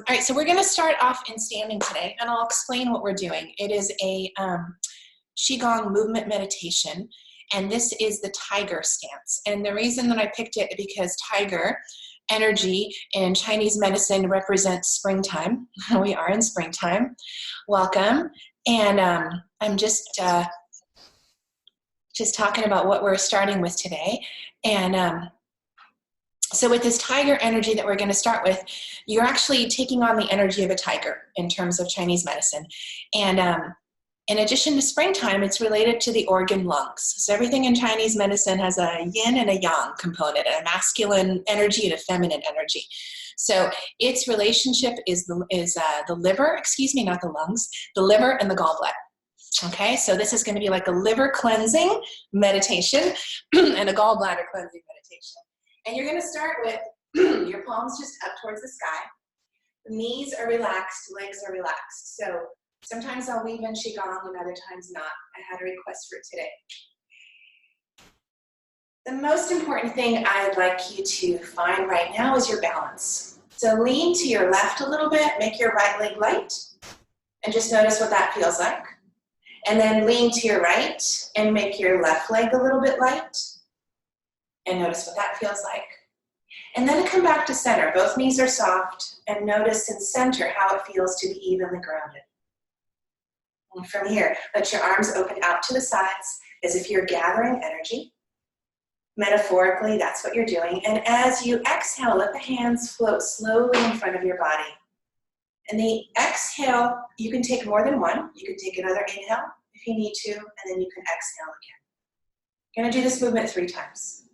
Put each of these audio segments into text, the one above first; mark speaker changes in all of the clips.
Speaker 1: right, so we're going to start off in standing today, and I'll explain what we're doing. It is a Qi Gong movement meditation, and this is the tiger stance. And the reason that I picked it is because tiger energy in Chinese medicine represents springtime. We are in springtime. Welcome. And I'm just talking about what we're starting with today. And so with this tiger energy that we're going to start with, you're actually taking on the energy of a tiger in terms of Chinese medicine. And in addition to springtime, it's related to the organ lungs. So everything in Chinese medicine has a yin and a yang component, a masculine energy and a feminine energy. So its relationship is the liver, not the lungs, the liver and the gallbladder. Okay, so this is going to be like a liver cleansing meditation and a gallbladder cleansing meditation. And you're going to start with your palms just up towards the sky. The knees are relaxed, legs are relaxed. So sometimes I'll weave in Qi Gong and other times not. I had a request for it today. The most important thing I'd like you to find right now is your balance. So lean to your left a little bit, make your right leg light, and just notice what that feels like. And then lean to your right and make your left leg a little bit light. And notice what that feels like. And then come back to center. Both knees are soft, and notice in center how it feels to be evenly grounded. And from here, let your arms open out to the sides as if you're gathering energy. Metaphorically, that's what you're doing. And as you exhale, let the hands float slowly in front of your body. And the exhale, you can take more than one. You can take another inhale if you need to, and then you can exhale again. You're going to do this movement 3 times.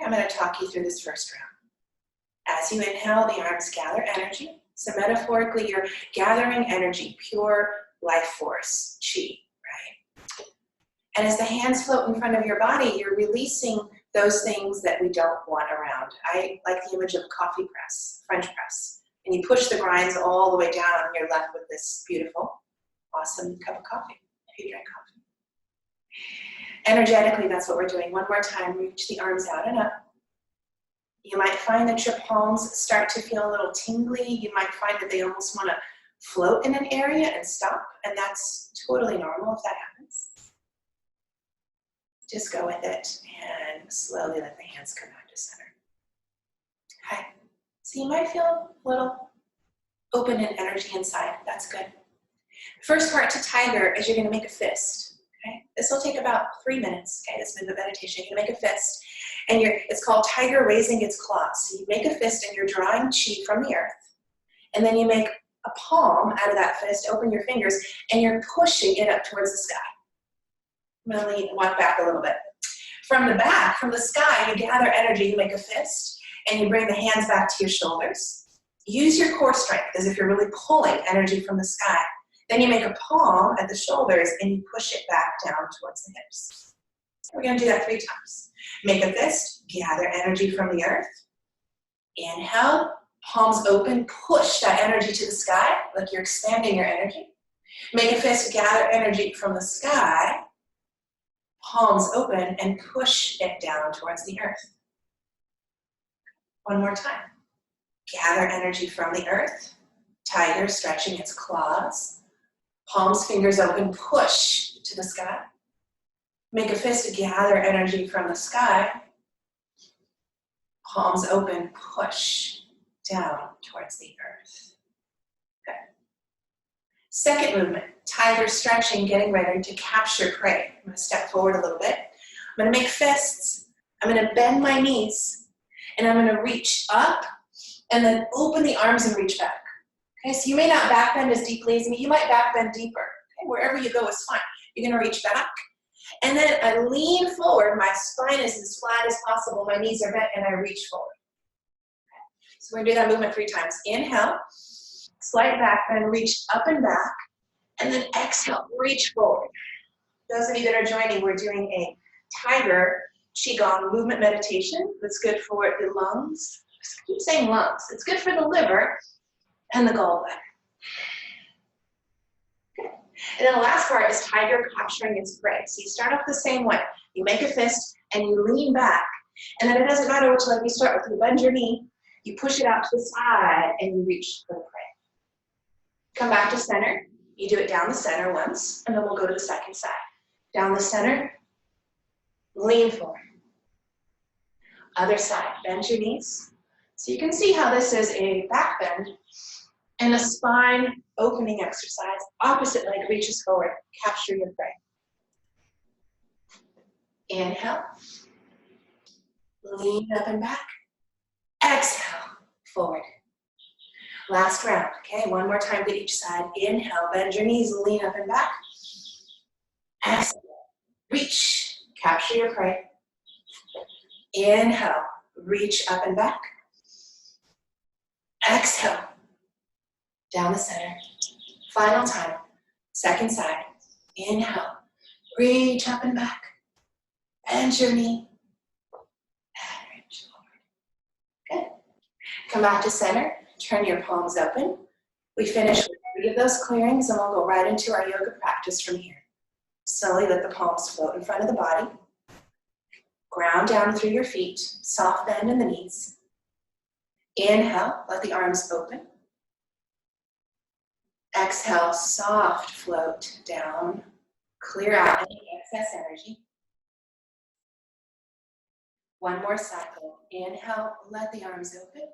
Speaker 1: I'm going to talk you through this first round. As you inhale, the arms gather energy. So metaphorically, you're gathering energy, pure life force, Qi, right? And as the hands float in front of your body, you're releasing those things that we don't want around. I like the image of a coffee press, French press. And you push the grinds all the way down, and you're left with this beautiful, awesome cup of coffee, if you drink coffee. Energetically, that's what we're doing. One more time, reach the arms out and up. You might find that your palms start to feel a little tingly. You might find that they almost want to float in an area and stop, and that's totally normal if that happens. Just go with it and slowly let the hands come back to center. Okay, so you might feel a little open in energy inside. That's good. First part to tiger is you're going to make a fist. Okay? This will take about 3 minutes, okay, this movement meditation. You're going to make a fist, and it's called tiger raising its claws. So you make a fist, and you're drawing Qi from the earth, and then you make a palm out of that fist, open your fingers, and you're pushing it up towards the sky. I'm going to walk back a little bit. From the back, from the sky, you gather energy, you make a fist, and you bring the hands back to your shoulders. Use your core strength as if you're really pulling energy from the sky. Then you make a palm at the shoulders and you push it back down towards the hips. We're going to do that 3 times. Make a fist, gather energy from the earth. Inhale, palms open, push that energy to the sky, like you're expanding your energy. Make a fist, gather energy from the sky, palms open, and push it down towards the earth. One more time. Gather energy from the earth, tiger stretching its claws. Palms, fingers open, push to the sky. Make a fist to gather energy from the sky. Palms open, push down towards the earth. Good. Second movement, tiger stretching, getting ready to capture prey. I'm going to step forward a little bit. I'm going to make fists. I'm going to bend my knees, and I'm going to reach up and then open the arms and reach back. Okay, so you may not back bend as deeply as me. You might back bend deeper. Okay, wherever you go is fine. You're going to reach back. And then I lean forward. My spine is as flat as possible. My knees are bent, and I reach forward. Okay. So we're going to do that movement 3 times. Inhale, slight back bend, reach up and back. And then exhale, reach forward. Those of you that are joining, we're doing a tiger Qi Gong movement meditation that's good for the lungs. I keep saying lungs. It's good for the liver and the gallbladder. Okay. And then the last part is tiger capturing its prey. So you start off the same way. You make a fist and you lean back. And then it doesn't matter which leg you start with. You bend your knee, you push it out to the side, and you reach for the prey. Come back to center. You do it down the center once, and then we'll go to the second side. Down the center, lean forward. Other side, bend your knees. So you can see how this is a back bend and a spine opening exercise. Opposite leg reaches forward, capture your prey. Inhale, lean up and back. Exhale, forward. Last round, okay? One more time to each side. Inhale, bend your knees, lean up and back. Exhale, reach, capture your prey. Inhale, reach up and back. Exhale, down the center. Final time, second side. Inhale, reach up and back. Bend your knee. And reach forward. Good. Come back to center. Turn your palms open. We finish with 3 of those clearings and we'll go right into our yoga practice from here. Slowly let the palms float in front of the body. Ground down through your feet. Soft bend in the knees. Inhale, let the arms open. Exhale, soft float down. Clear out any excess energy. One more cycle. Inhale, let the arms open.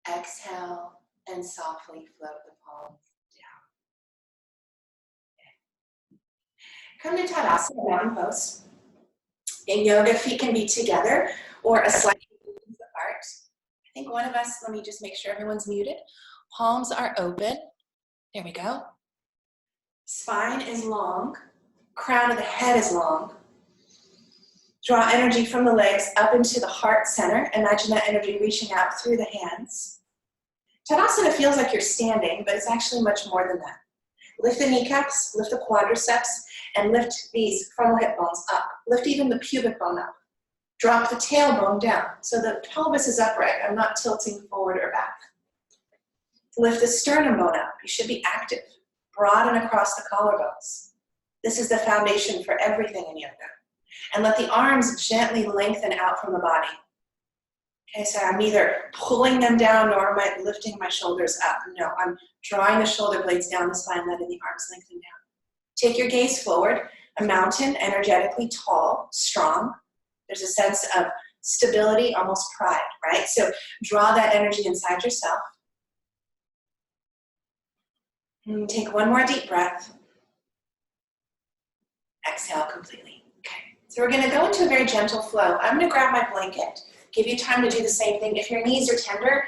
Speaker 1: Exhale, and softly float the palms down. Come to Tadasana, down pose. In yoga, feet can be together or a slight distance apart. I think one of us, let me just make sure everyone's muted. Palms are open. There we go. Spine is long. Crown of the head is long. Draw energy from the legs up into the heart center. Imagine that energy reaching out through the hands. Tadasana feels like you're standing, but it's actually much more than that. Lift the kneecaps, lift the quadriceps, and lift these frontal hip bones up. Lift even the pubic bone up. Drop the tailbone down, so the pelvis is upright. I'm not tilting forward or back. Lift the sternum bone up. You should be active. Broaden across the collarbones. This is the foundation for everything in yoga. And let the arms gently lengthen out from the body. Okay, so I'm neither pulling them down nor am I lifting my shoulders up. No, I'm drawing the shoulder blades down the spine, letting the arms lengthen down. Take your gaze forward. A mountain, energetically tall, strong. There's a sense of stability, almost pride, right? So draw that energy inside yourself. And take one more deep breath. Exhale completely. Okay, so we're gonna go into a very gentle flow. I'm gonna grab my blanket, give you time to do the same thing. If your knees are tender,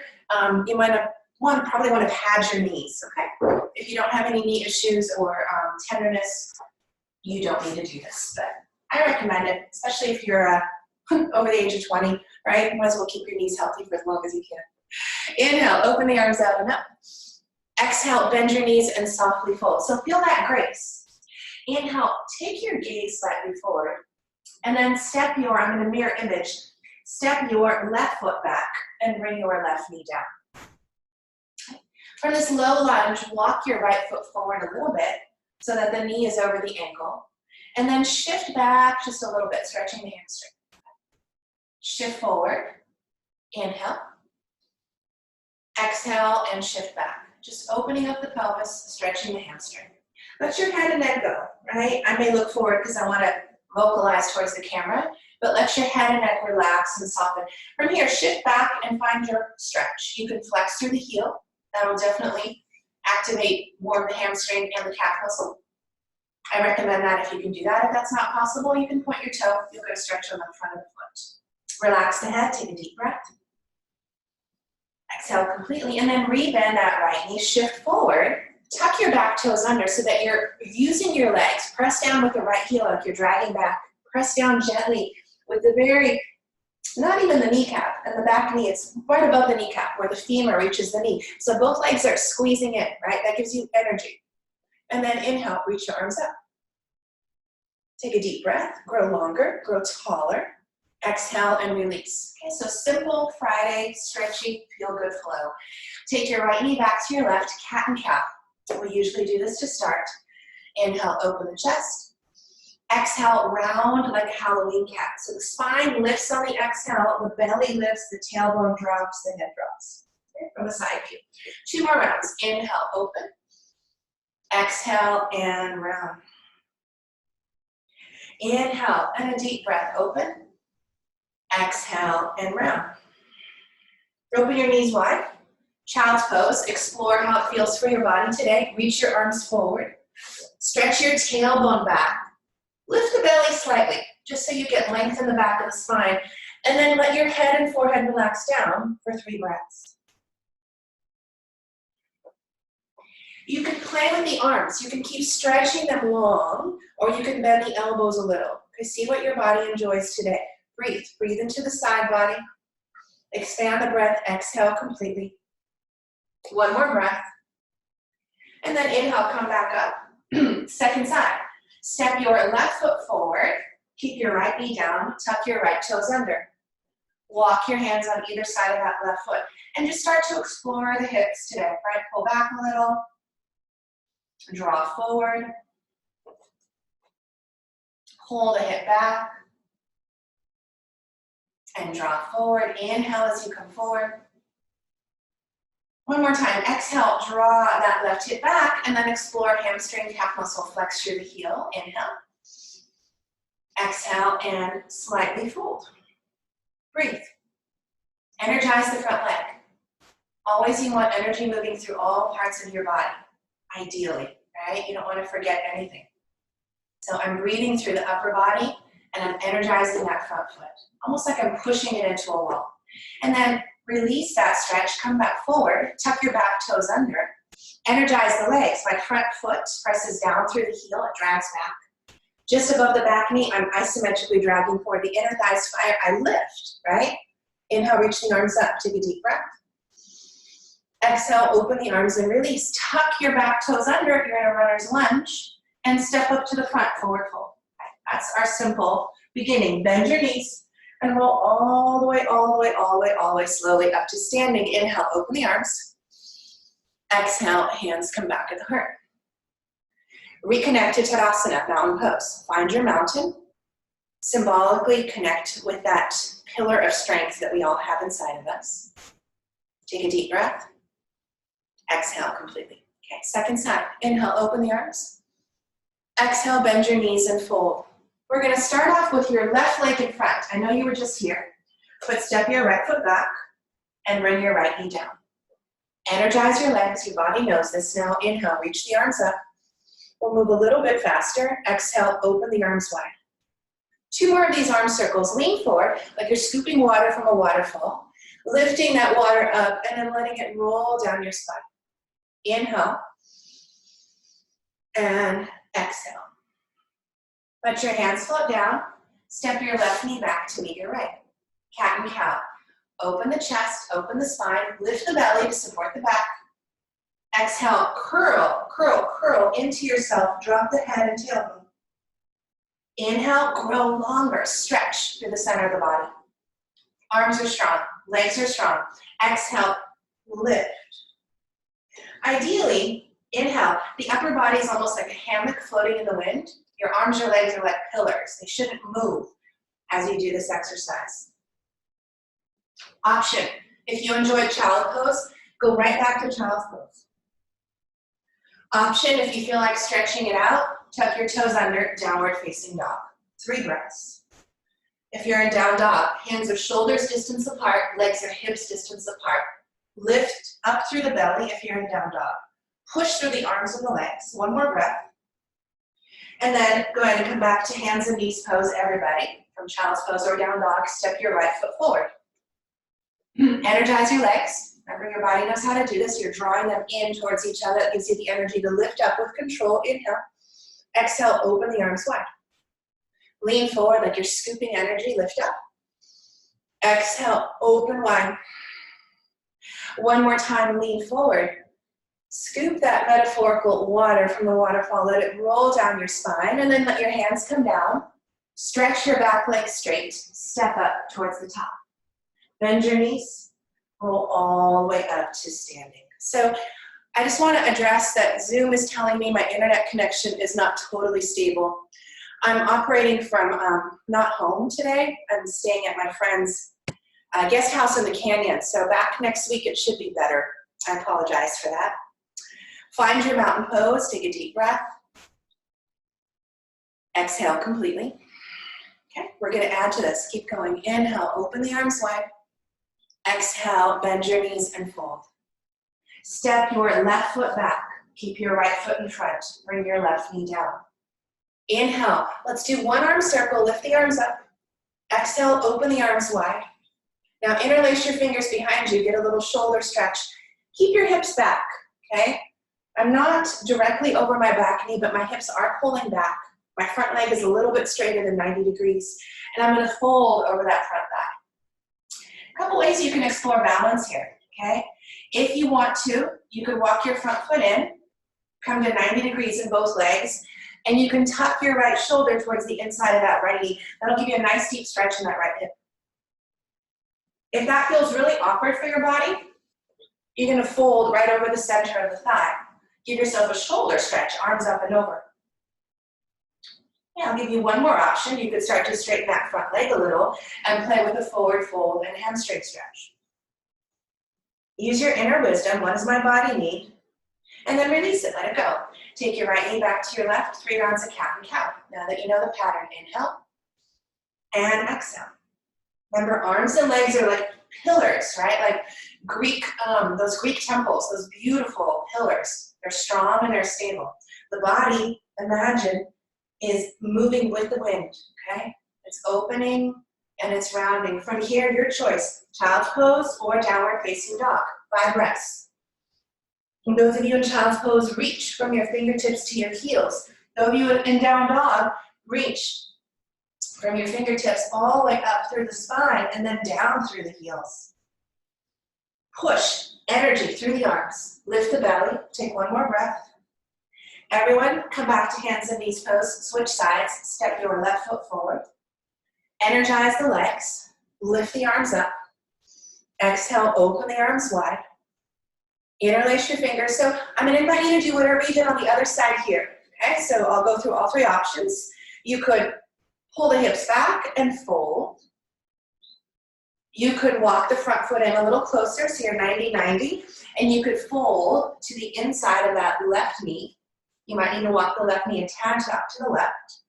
Speaker 1: you might have probably want to pad your knees, okay? If you don't have any knee issues or tenderness, you don't need to do this, but I recommend it, especially if you're over the age of 20, right? You might as well keep your knees healthy for as long as you can. Inhale, open the arms out and up. Exhale, bend your knees and softly fold. So feel that grace. Inhale, take your gaze slightly forward, and then I'm going to mirror image, step your left foot back and bring your left knee down. Okay. From this low lunge, walk your right foot forward a little bit so that the knee is over the ankle, and then shift back just a little bit, stretching the hamstring. Shift forward, inhale, exhale, and shift back. Just opening up the pelvis, stretching the hamstring. Let your head and neck go, right? I may look forward because I want to vocalize towards the camera, but let your head and neck relax and soften. From here, shift back and find your stretch. You can flex through the heel. That will definitely activate more of the hamstring and the calf muscle. I recommend that if you can do that. If that's not possible, you can point your toe. You'll get a stretch on the front of the foot. Relax the head, take a deep breath. Exhale completely, and then rebend that right knee, shift forward. Tuck your back toes under so that you're using your legs. Press down with the right heel like you're dragging back. Press down gently with the not even the kneecap and the back knee. It's right above the kneecap where the femur reaches the knee. So both legs are squeezing in, right? That gives you energy. And then inhale, reach your arms up. Take a deep breath, grow longer, grow taller. Exhale and release. Okay, so simple Friday, stretchy, feel-good flow. Take your right knee back to your left, cat and cow. We usually do this to start. Inhale, open the chest. Exhale, round like a Halloween cat. So the spine lifts on the exhale, the belly lifts, the tailbone drops, the head drops. from the side view. 2 more rounds. Inhale, open. Exhale, and round. Inhale, and a deep breath, open. Exhale, and round. Open your knees wide. Child's pose. Explore how it feels for your body today. Reach your arms forward. Stretch your tailbone back. Lift the belly slightly, just so you get length in the back of the spine. And then let your head and forehead relax down for 3 breaths. You can play with the arms. You can keep stretching them long, or you can bend the elbows a little. Okay, see what your body enjoys today. Breathe. Breathe into the side body. Expand the breath. Exhale completely. 1 more breath. And then inhale, come back up. Second side. Step your left foot forward. Keep your right knee down. Tuck your right toes under. Walk your hands on either side of that left foot. And just start to explore the hips today. Right? Pull back a little. Draw forward. Pull the hip back. And draw forward. Inhale as you come forward. 1 more time. Exhale, draw that left hip back, and then explore hamstring, calf muscle flex through the heel. Inhale. Exhale, and slightly fold. Breathe. Energize the front leg. Always you want energy moving through all parts of your body, ideally, right? You don't want to forget anything. So I'm breathing through the upper body, and I'm energizing that front foot, almost like I'm pushing it into a wall. And then release that stretch, come back forward, tuck your back toes under, energize the legs. My front foot presses down through the heel, it drags back. Just above the back knee, I'm isometrically dragging forward. The inner thighs fire, I lift, right? Inhale, reach the arms up, take a deep breath. Exhale, open the arms and release. Tuck your back toes under if you're in a runner's lunge, and step up to the front, forward fold. That's our simple beginning. Bend your knees. And roll all the way, all the way, all the way, all the way slowly up to standing. Inhale, open the arms. Exhale, hands come back at the heart. Reconnect to Tadasana, mountain pose. Find your mountain. Symbolically connect with that pillar of strength that we all have inside of us. Take a deep breath. Exhale completely. Okay, second side. Inhale, open the arms. Exhale, bend your knees and fold. We're going to start off with your left leg in front. I know you were just here, but step your right foot back and bring your right knee down. Energize your legs. Your body knows this now. Inhale, reach the arms up. We'll move a little bit faster. Exhale, open the arms wide. 2 more of these arm circles. Lean forward like you're scooping water from a waterfall, lifting that water up and then letting it roll down your spine. Inhale and exhale. Let your hands float down. Step your left knee back to meet your right. Cat and cow. Open the chest, open the spine, lift the belly to support the back. Exhale, curl, curl, curl into yourself. Drop the head and tailbone. Inhale, grow longer. Stretch through the center of the body. Arms are strong, legs are strong. Exhale, lift. Ideally, inhale, the upper body is almost like a hammock floating in the wind. Your arms or legs are like pillars. They shouldn't move as you do this exercise. Option, if you enjoyed child pose, go right back to child's pose. Option, if you feel like stretching it out, tuck your toes under, downward facing dog. 3 breaths. If you're in down dog, hands are shoulders distance apart, legs are hips distance apart. Lift up through the belly if you're in down dog. Push through the arms and the legs. 1 more breath. And then go ahead and come back to hands and knees pose, everybody. From child's pose or down dog, step your right foot forward. Energize your legs. Remember, your body knows how to do this. You're drawing them in towards each other. It gives you the energy to lift up with control. Inhale. Exhale, open the arms wide. Lean forward like you're scooping energy. Lift up. Exhale, open wide. 1 more time, lean forward. Scoop that metaphorical water from the waterfall. Let it roll down your spine, and then let your hands come down. Stretch your back leg straight. Step up towards the top. Bend your knees. Roll all the way up to standing. So I just want to address that Zoom is telling me my internet connection is not totally stable. I'm operating from not home today. I'm staying at my friend's Guest house in the canyon, so back next week it should be better. I apologize for that. Find your mountain pose, take a deep breath. Exhale completely. Okay, we're gonna add to this. Keep going. Inhale, open the arms wide. Exhale, bend your knees and fold. Step your left foot back. Keep your right foot in front. Bring your left knee down. Inhale, let's do one arm circle, lift the arms up. Exhale, open the arms wide. Now interlace your fingers behind you, get a little shoulder stretch. Keep your hips back, okay? I'm not directly over my back knee, but my hips are pulling back. My front leg is a little bit straighter than 90 degrees, and I'm gonna fold over that front thigh. A couple ways you can explore balance here, okay? If you want to, you could walk your front foot in, come to 90 degrees in both legs, and you can tuck your right shoulder towards the inside of that right knee. That'll give you a nice deep stretch in that right hip. If that feels really awkward for your body, you're gonna fold right over the center of the thigh. Give yourself a shoulder stretch, arms up and over. Yeah, I'll give you one more option. You could start to straighten that front leg a little and play with a forward fold and hamstring stretch. Use your inner wisdom. What does my body need? And then release it, let it go. Take your right knee back to your left, 3 rounds of cat and cow. Now that you know the pattern, inhale and exhale. Remember, arms and legs are like pillars, right? Like Greek, those Greek temples, those beautiful pillars. They're strong and they're stable. The body, imagine, is moving with the wind, okay? It's opening and it's rounding. From here, your choice, child's pose or downward facing dog. 5 breaths. And those of you in child's pose, reach from your fingertips to your heels. Those of you in down dog, reach from your fingertips all the way up through the spine and then down through the heels. Push energy through the arms. Lift the belly. Take one more breath. Everyone, come back to hands and knees pose. Switch sides. Step your left foot forward. Energize the legs. Lift the arms up. Exhale, open the arms wide. Interlace your fingers. So I'm going to invite you to do whatever you did on the other side here. Okay, so I'll go through all 3 options. You could pull the hips back and fold. You could walk the front foot in a little closer, so you're 90-90, and you could fold to the inside of that left knee. You might need to walk the left knee a tad up to the left.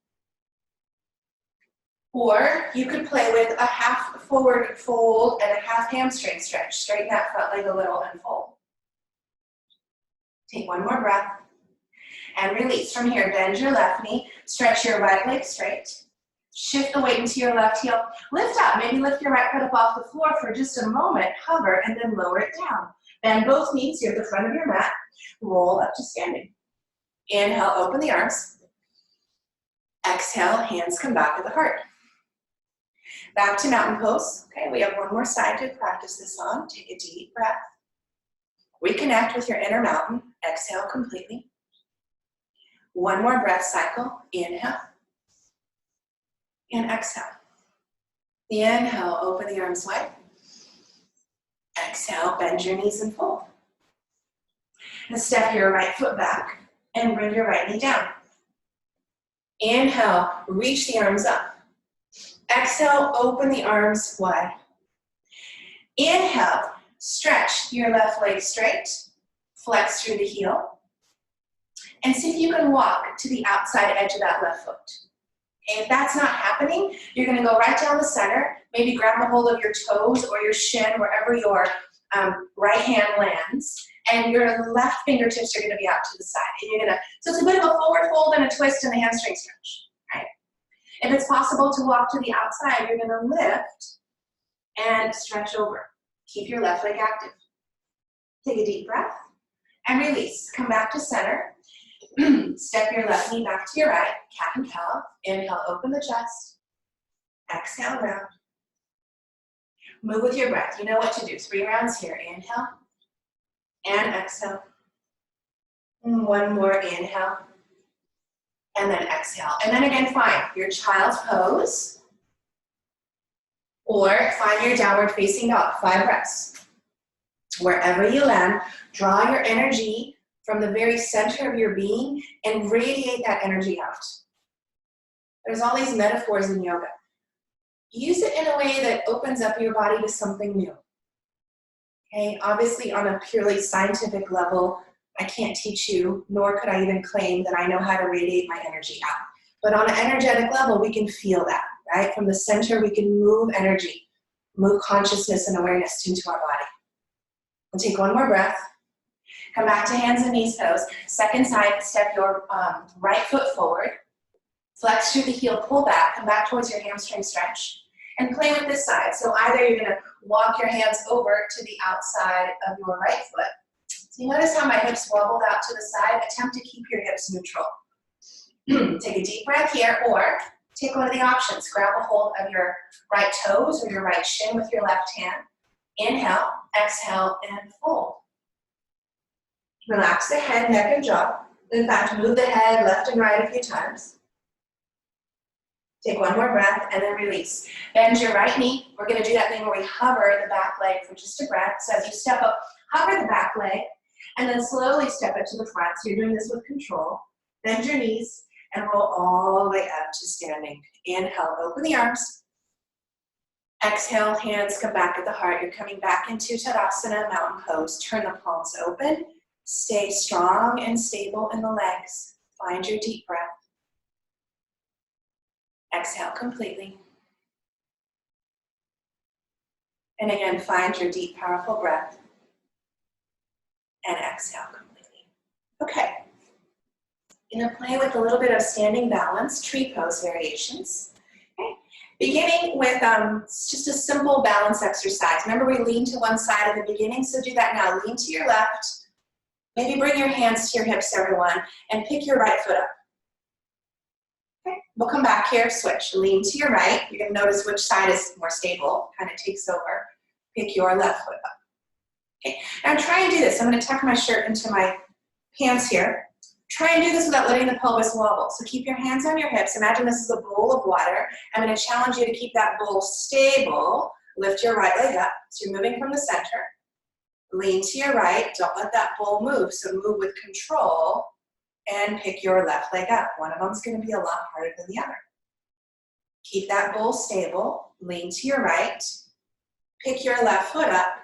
Speaker 1: Or you could play with a half forward fold and a half hamstring stretch. Straighten that front leg a little and fold. Take one more breath. And release. From here, bend your left knee. Stretch your right leg straight. Shift the weight into your left heel. Lift up. Maybe lift your right foot up off the floor for just a moment. Hover and then lower it down. Bend both knees here at the front of your mat. Roll up to standing. Inhale, open the arms. Exhale, hands come back to the heart. Back to mountain pose. Okay, we have one more side to practice this on. Take a deep breath. Reconnect with your inner mountain. Exhale completely. One more breath cycle. Inhale. And exhale. Inhale, open the arms wide. Exhale, bend your knees and fold. And step your right foot back and bring your right knee down. Inhale, reach the arms up. Exhale, open the arms wide. Inhale, stretch your left leg straight, flex through the heel, and see if you can walk to the outside edge of that left foot. Okay, if that's not happening, you're gonna go right down the center, maybe grab a hold of your toes or your shin, wherever your right hand lands, and your left fingertips are gonna be out to the side. And you're gonna, so it's a bit of a forward fold and a twist and a hamstring stretch, right? If it's possible to walk to the outside, you're gonna lift and stretch over. Keep your left leg active. Take a deep breath and release. Come back to center. Step your left knee back to your right, cat and cow. Inhale, open the chest. Exhale, round. Move with your breath. You know what to do. 3 rounds here. Inhale and exhale. One more inhale. And then exhale. And then again, find your child's pose or find your downward facing dog. 5 breaths. Wherever you land, draw your energy from the very center of your being and radiate that energy out. There's all these metaphors in yoga. use it in a way that opens up your body to something new. Okay, obviously on a purely scientific level, I can't teach you, nor could I even claim that I know how to radiate my energy out. But on an energetic level, we can feel that, right? From the center, we can move energy, move consciousness and awareness into our body. We'll take one more breath. Come back to hands and knees toes. Second side, step your right foot forward. Flex through the heel, pull back, come back towards your hamstring stretch. And play with this side. So either you're gonna walk your hands over to the outside of your right foot. So you notice how my hips wobbled out to the side? Attempt to keep your hips neutral. Take a deep breath here, or take one of the options. Grab a hold of your right toes or your right shin with your left hand. Inhale, exhale, and fold. Relax the head, neck, and jaw. In fact, move the head left and right a few times. Take one more breath and then release. Bend your right knee. We're going to do that thing where we hover the back leg for just a breath. So as you step up, hover the back leg and then slowly step it to the front. So you're doing this with control. Bend your knees and roll all the way up to standing. Inhale, open the arms. Exhale, hands come back at the heart. You're coming back into Tadasana, mountain pose. Turn the palms open. Stay strong and stable in the legs. Find your deep breath. Exhale completely. And again, find your deep, powerful breath. And exhale completely. Okay. I'm going to play with a little bit of standing balance, tree pose variations. Okay. Beginning with just a simple balance exercise. Remember, we lean to one side at the beginning, so do that now. Lean to your left. Maybe bring your hands to your hips, everyone, and pick your right foot up. Okay, we'll come back here, switch. Lean to your right. You're going to notice which side is more stable, kind of takes over. Pick your left foot up. Okay, now try and do this. I'm going to tuck my shirt into my pants here. Try and do this without letting the pelvis wobble. So keep your hands on your hips. Imagine this is a bowl of water. I'm going to challenge you to keep that bowl stable. Lift your right leg up. So you're moving from the center. Lean to your right. Don't let that bowl move. So move with control and pick your left leg up. One of them is going to be a lot harder than the other. Keep that bowl stable. Lean to your right. Pick your left foot up.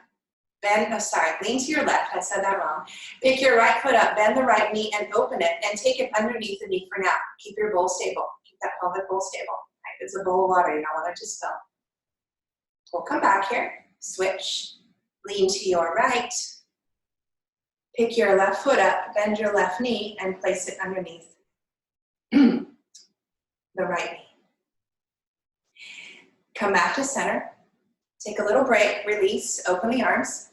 Speaker 1: Lean to your left. I said that wrong. Pick your right foot up. Bend the right knee and open it and take it underneath the knee for now. Keep your bowl stable. Keep that pelvic bowl stable. Right? It's a bowl of water. You don't want it to spill. We'll come back here. Switch. Lean to your right. Pick your left foot up, bend your left knee, and place it underneath the right knee. Come back to center. Take a little break, release, open the arms.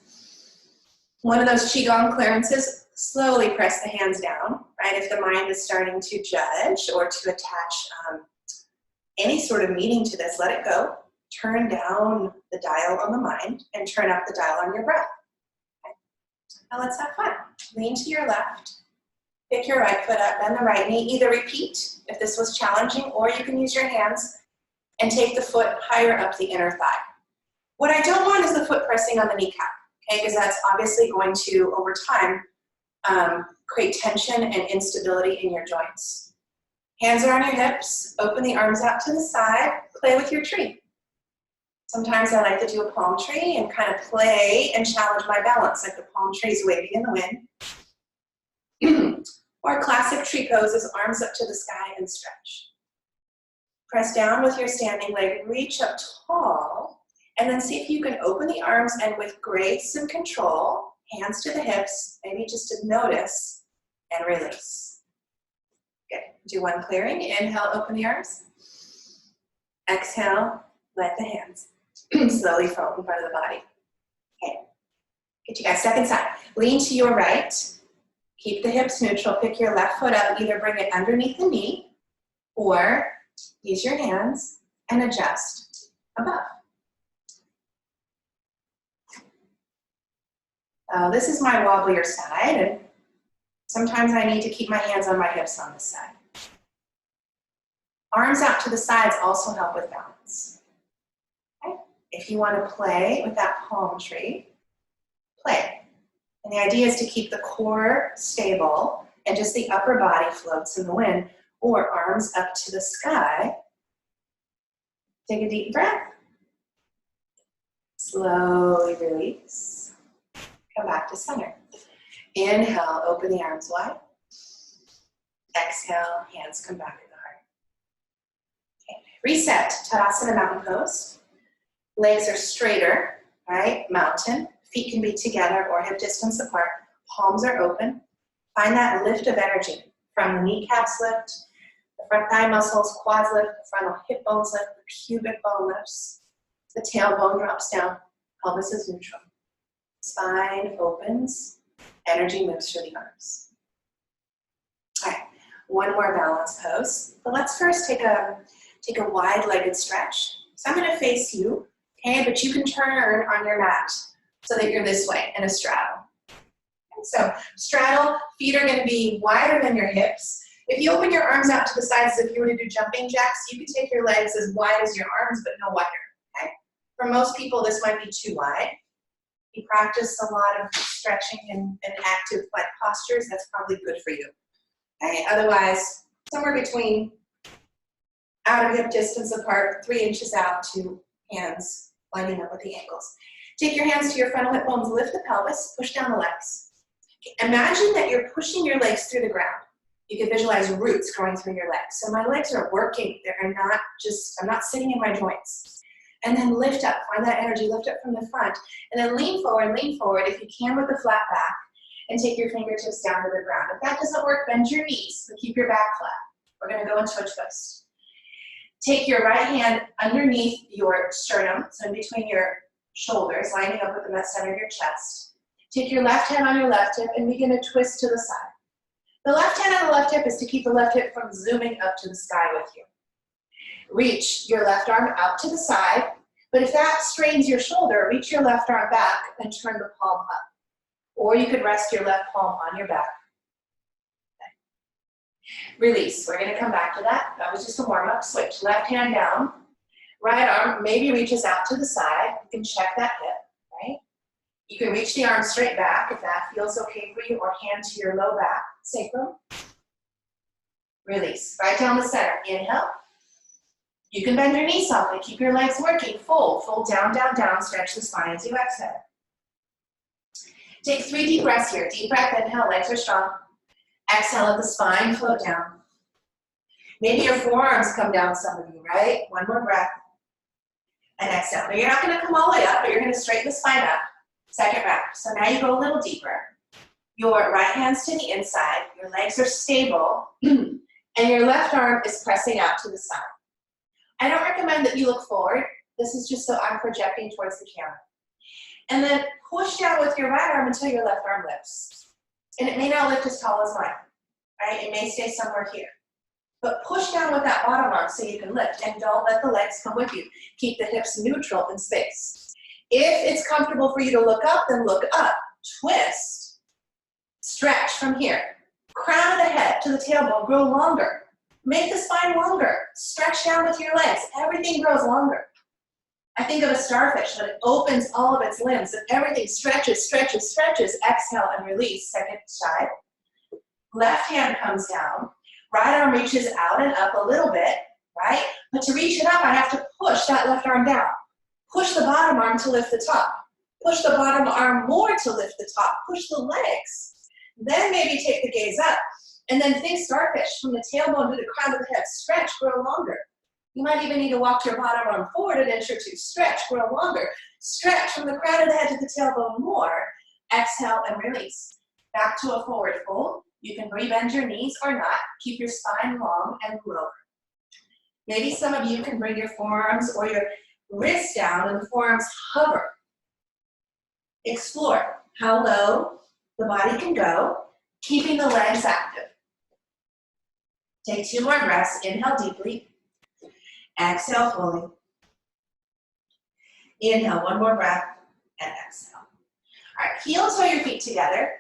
Speaker 1: One of those Qi Gong clearances, slowly press the hands down, right? If the mind is starting to judge or to attach any sort of meaning to this, let it go. Turn down the dial on the mind and turn up the dial on your breath. Okay. Now let's have fun. Lean to your left. Pick your right foot up, bend the right knee. Either repeat if this was challenging, or you can use your hands and take the foot higher up the inner thigh. What I don't want is the foot pressing on the kneecap, okay? Because that's obviously going to, over time, create tension and instability in your joints. Hands are on your hips. Open the arms out to the side. Play with your tree. Sometimes I like to do a palm tree and kind of play and challenge my balance, like the palm tree is waving in the wind. Or classic tree pose is arms up to the sky and stretch. Press down with your standing leg, reach up tall, and then see if you can open the arms and with grace and control, hands to the hips, maybe just to notice and release. Good. Do one clearing. Inhale, open the arms. Exhale, let the hands slowly fall in front of the body. Okay. Get you guys second side. Lean to your right. Keep the hips neutral. Pick your left foot up. Either bring it underneath the knee or use your hands and adjust above. This is my wobblier side, and sometimes I need to keep my hands on my hips on this side. Arms out to the sides also help with balance. Okay? If you want to play with that palm tree, play. And the idea is to keep the core stable and just the upper body floats in the wind, or arms up to the sky Take a deep breath. Slowly release. Come back to center. Inhale, open the arms wide. Exhale, hands come back to the heart. Okay. Reset, Tadasana mountain pose. Legs are straighter, right? Mountain. Feet can be together or hip distance apart. Palms are open. Find that lift of energy from the kneecaps lift, the front thigh muscles, quads lift, the frontal hip bones lift, the pubic bone lifts, the tailbone drops down, pelvis is neutral. Spine opens, energy moves through the arms. All right, one more balance pose. But let's first take a wide-legged stretch. So I'm gonna face you, okay, but you can turn on your mat so that you're this way in a straddle. So straddle, feet are gonna be wider than your hips. If you open your arms out to the sides as if you were to do jumping jacks, you can take your legs as wide as your arms, but no wider, okay? For most people, this might be too wide. You practice a lot of stretching and active like postures, that's probably good for you, okay? Otherwise, somewhere between outer hip distance apart, 3 inches out to hands lining up with the ankles. Take your hands to your frontal hip bones, lift the pelvis, push down the legs. Imagine that you're pushing your legs through the ground. You can visualize roots growing through your legs. So my legs are working. I'm not sitting in my joints. And then lift up, find that energy, lift up from the front. And then lean forward if you can with the flat back. And take your fingertips down to the ground. If that doesn't work, bend your knees, but keep your back flat. We're gonna go into a twist. Take your right hand underneath your sternum, so in between your shoulders, lining up with the center of your chest. Take your left hand on your left hip and begin to twist to the side. The left hand on the left hip is to keep the left hip from zooming up to the sky with you. Reach your left arm out to the side, but if that strains your shoulder, reach your left arm back and turn the palm up. Or you could rest your left palm on your back. Okay. Release, we're gonna come back to that. That was just a warm up. Switch, left hand down. Right arm maybe reaches out to the side. You can check that hip, right? You can reach the arm straight back if that feels okay for you, or hand to your low back, sacrum. Release, right down the center. Inhale. You can bend your knees softly, keep your legs working. Fold down, down, down, stretch the spine as you exhale. Take 3 deep breaths here. Deep breath, inhale, legs are strong. Exhale, let the spine float down. Maybe your forearms come down, some of you, right? One more breath. And exhale. Now you're not gonna come all the way up, but you're gonna straighten the spine up. Second round. So now you go a little deeper. Your right hand's to the inside, your legs are stable, and your left arm is pressing out to the side. I don't recommend that you look forward. This is just so I'm projecting towards the camera. And then push down with your right arm until your left arm lifts. And it may not lift as tall as mine, right? It may stay somewhere here. But push down with that bottom arm so you can lift, and don't let the legs come with you. Keep the hips neutral in space. If it's comfortable for you to look up, then look up. Twist. Stretch from here. Crown of the head to the tailbone, grow longer. Make the spine longer. Stretch down with your legs. Everything grows longer. I think of a starfish when it opens all of its limbs and everything stretches, stretches, stretches. Exhale and release, second side. Left hand comes down. Right arm reaches out and up a little bit, right? But to reach it up, I have to push that left arm down. Push the bottom arm to lift the top. Push the bottom arm more to lift the top. Push the legs. Then maybe take the gaze up. And then think starfish from the tailbone to the crown of the head. Stretch, grow longer. You might even need to walk your bottom arm forward an inch or two. Stretch, grow longer. Stretch from the crown of the head to the tailbone more. Exhale and release. Back to a forward fold. You can rebend your knees or not. Keep your spine long and lower. Maybe some of you can bring your forearms or your wrists down and the forearms hover. Explore how low the body can go, keeping the legs active. Take 2 more breaths. Inhale deeply. Exhale fully. Inhale, 1 more breath, and exhale. All right, heel toe your feet together.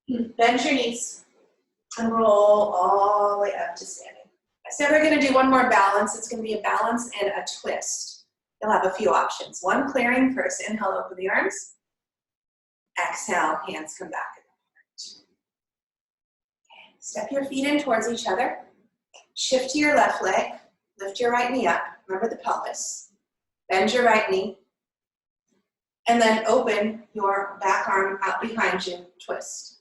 Speaker 1: Bend your knees and roll all the way up to standing. I said we're going to do 1 more balance. It's going to be a balance and a twist. You'll have a few options. 1 clearing first. Inhale, open the arms. Exhale, hands come back. Step your feet in towards each other. Shift to your left leg. Lift your right knee up. Remember the pelvis. Bend your right knee. And then open your back arm out behind you, twist.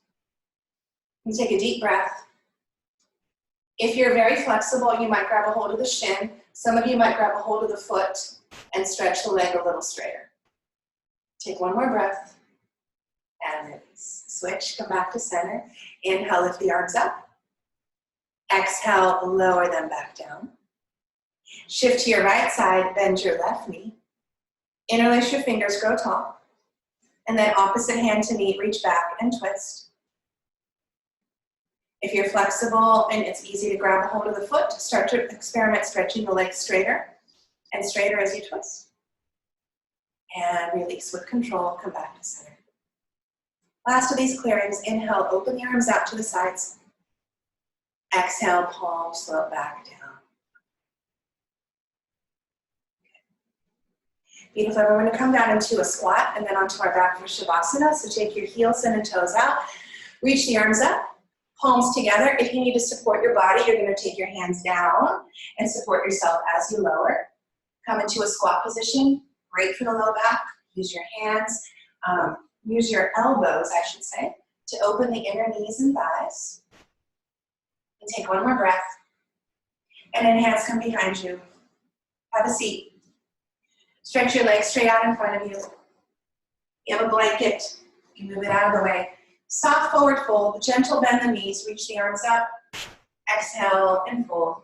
Speaker 1: You take a deep breath. If you're very flexible, you might grab a hold of the shin. Some of you might grab a hold of the foot and stretch the leg a little straighter. Take one more breath and release. Switch, come back to center. Inhale, lift the arms up. Exhale, lower them back down. Shift to your right side, bend your left knee. Interlace your fingers, grow tall. And then opposite hand to knee, reach back and twist. If you're flexible and it's easy to grab a hold of the foot, start to experiment stretching the legs straighter and straighter as you twist. And release with control, come back to center. Last of these clearings, inhale, open the arms out to the sides. Exhale, palm slope back down. Beautiful, we're going to come down into a squat and then onto our back for Shavasana. So take your heels in and toes out. Reach the arms up, palms together. If you need to support your body, you're going to take your hands down and support yourself as you lower. Come into a squat position. Great for the low back. Use your hands, use your elbows, I should say, to open the inner knees and thighs. And take one more breath. And then hands come behind you. Have a seat. Stretch your legs straight out in front of you. You have a blanket. You move it out of the way. Soft forward fold. Gentle bend the knees. Reach the arms up. Exhale and fold.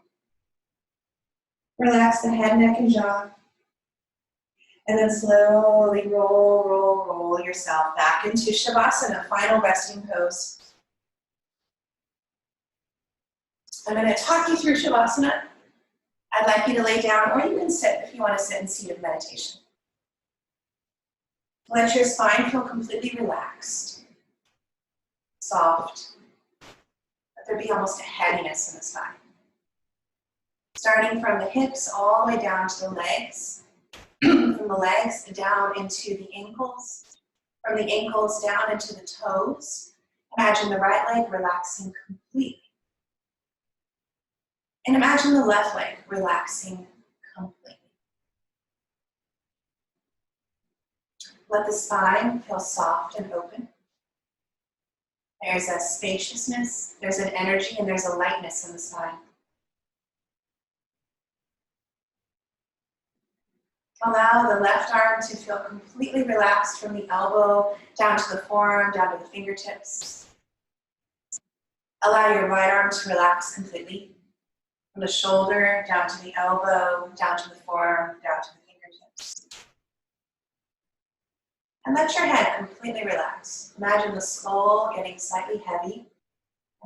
Speaker 1: Relax the head, neck, and jaw. And then slowly roll yourself back into Shavasana, final resting pose. I'm going to talk you through Shavasana. I'd like you to lay down, or you can sit if you want to sit in seated meditation. Let your spine feel completely relaxed, soft. Let there be almost a heaviness in the spine. Starting from the hips all the way down to the legs, from the legs down into the ankles, from the ankles down into the toes. Imagine the right leg relaxing completely. And imagine the left leg relaxing completely. Let the spine feel soft and open. There's a spaciousness, there's an energy, and there's a lightness in the spine. Allow the left arm to feel completely relaxed from the elbow down to the forearm, down to the fingertips. Allow your right arm to relax completely. From the shoulder, down to the elbow, down to the forearm, down to the fingertips. And let your head completely relax. Imagine the skull getting slightly heavy.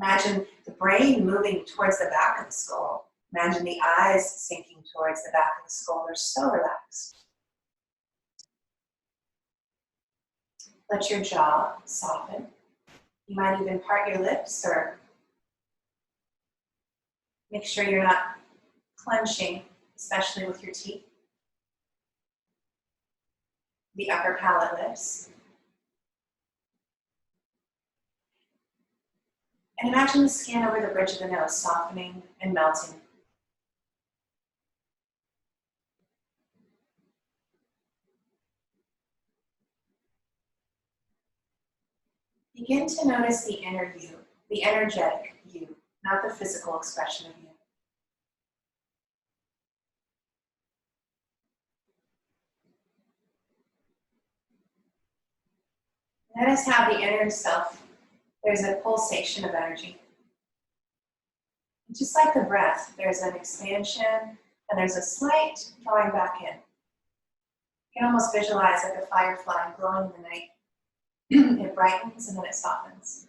Speaker 1: Imagine the brain moving towards the back of the skull. Imagine the eyes sinking towards the back of the skull. They're so relaxed. Let your jaw soften. You might even part your lips or make sure you're not clenching, especially with your teeth. The upper palate lifts. And imagine the skin over the bridge of the nose softening and melting. Begin to notice the inner you, the energetic you, not the physical expression of you. Notice how the inner self, there's a pulsation of energy. Just like the breath, there's an expansion and there's a slight drawing back in. You can almost visualize like a firefly glowing in the night. It brightens and then it softens.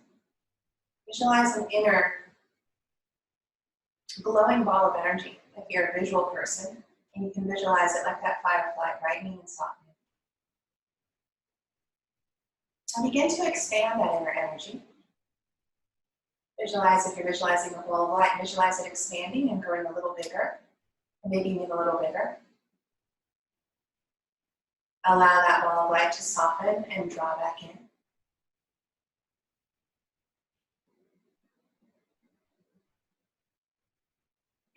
Speaker 1: Visualize an inner glowing ball of energy if you're a visual person, and you can visualize it like that firefly brightening and softening. And begin to expand that inner energy. Visualize, if you're visualizing a ball of light, visualize it expanding and growing a little bigger, and maybe even a little bigger. Allow that ball of light to soften and draw back in.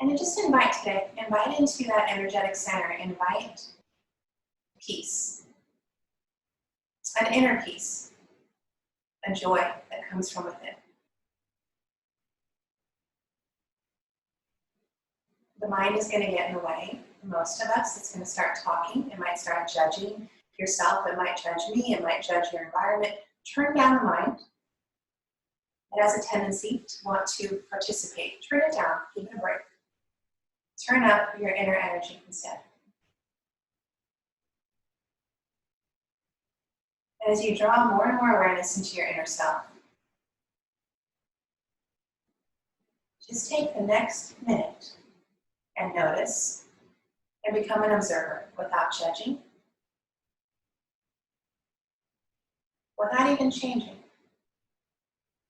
Speaker 1: And then just invite today, invite into that energetic center, invite peace, an inner peace, a joy that comes from within. The mind is going to get in the way. For most of us, it's going to start talking. It might start judging yourself. It might judge me. It might judge your environment. Turn down the mind. It has a tendency to want to participate. Turn it down. Give it a break. Turn up your inner energy instead. And as you draw more and more awareness into your inner self, just take the next minute and notice and become an observer without judging, without even changing.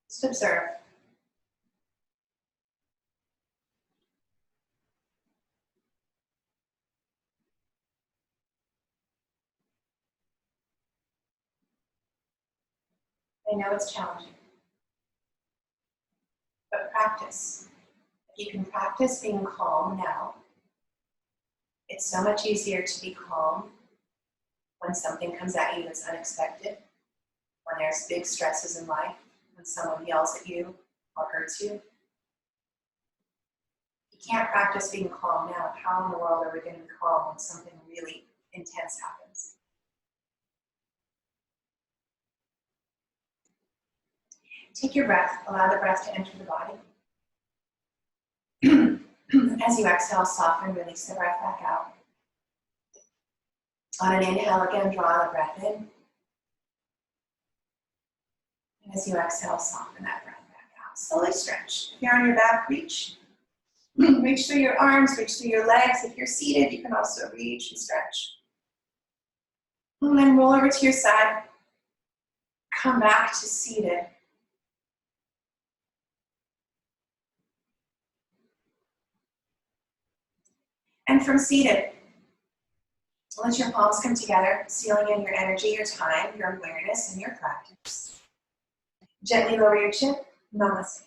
Speaker 1: Just observe. I know it's challenging, but practice. If you can practice being calm now, it's so much easier to be calm when something comes at you that's unexpected, when there's big stresses in life, when someone yells at you or hurts you. You can't practice being calm now. How in the world are we going to be calm when something really intense happens? Take your breath, allow the breath to enter the body. As you exhale, soften, release the breath back out. On an inhale, again, draw the breath in. And as you exhale, soften that breath back out. Slowly stretch. If you're on your back, reach. Reach through your arms, reach through your legs. If you're seated, you can also reach and stretch. And then roll over to your side. Come back to seated. And from seated, let your palms come together, sealing in your energy, your time, your awareness, and your practice. Gently lower your chin. Namaste.